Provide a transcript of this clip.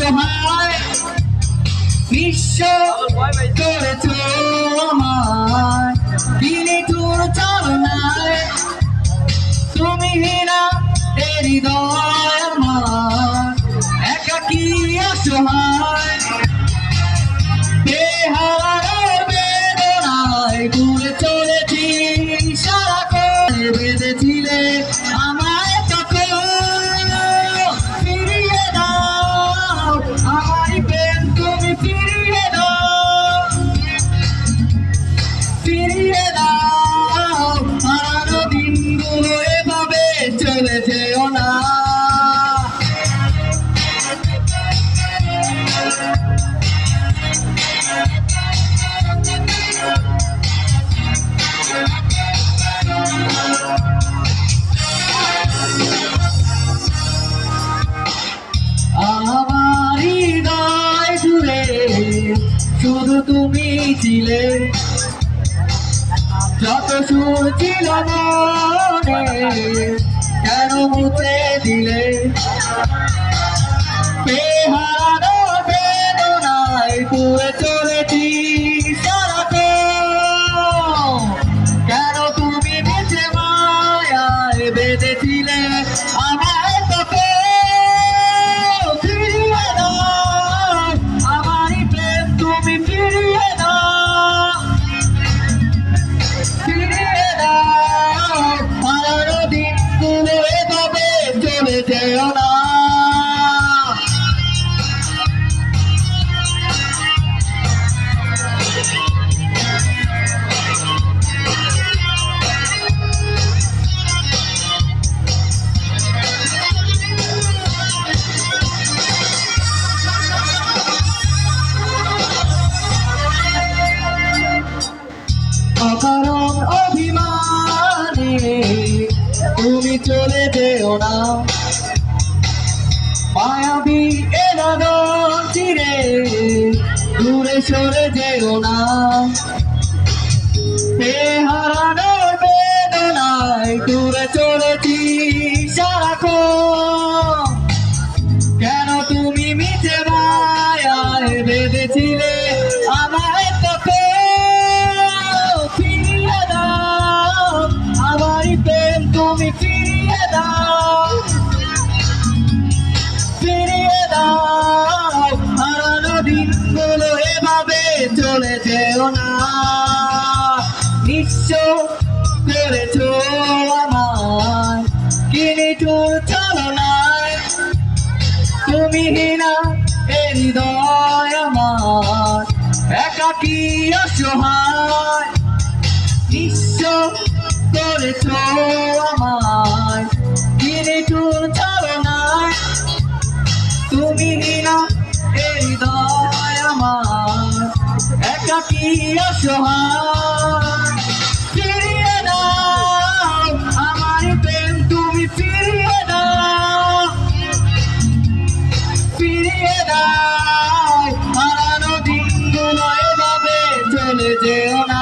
অসহায় নিঃস্ব করেছ আমায় দিনে তোর চালনায় তুমি না হৃদয় আমার একাকী অসহায় বেহারার বেদনায় ঘুরে চলেছি সারাক্ষণ বেঁধেছিলে আমায় তখন ফিরিয়ে দাও আমার প্রেম তুমি ফিরিয়ে দাও হারানো দিনগুলো এভাবে চলে যেও না আমার হৃদয় জুড়ে শুধু তুমি ছিলে যত সুর ছিল মনে কেন মুছে দিলে বেহারানো বেদনায় পুড়ে চলেছি সারাক্ষণ কেন তুমি মিছে মায়ায় বেঁধেছিলে আমায় তোকে ফিরিয়ে দাও আমারই প্রেম তুমি ফিরিয়ে দাও ফিরিয়ে দাও হারানো দিনগুলো এভাবে চলে যেও না অকারণ অভিমানে তুমি চলে যেও না মায়াবী এলাদন চিরে দূরে সরে যেও না বেহারানো বেদনায় দূরে চলেছি সারাক্ষণ কেন তুমি মিছে মায়ায় বেঁধেছিলে আমায় তোকে তুমি ফিরিয়ে দাও হারানো দিনগুলো এভাবে চলে যেও না নিঃস্ব করেছ আমায় কিনিটুর চালনায় তুমি না হৃদয় আমার একাকী অসহায় নিঃস্ব করেছ আমায় কিনিটুর চালনায় তুমি না হৃদয় আমার একাকী অসহায় ফিরিয়ে দাও আমার প্রেম তুমি ফিরিয়ে দাও হারানো দিনগুলো এভাবে চলে যেও না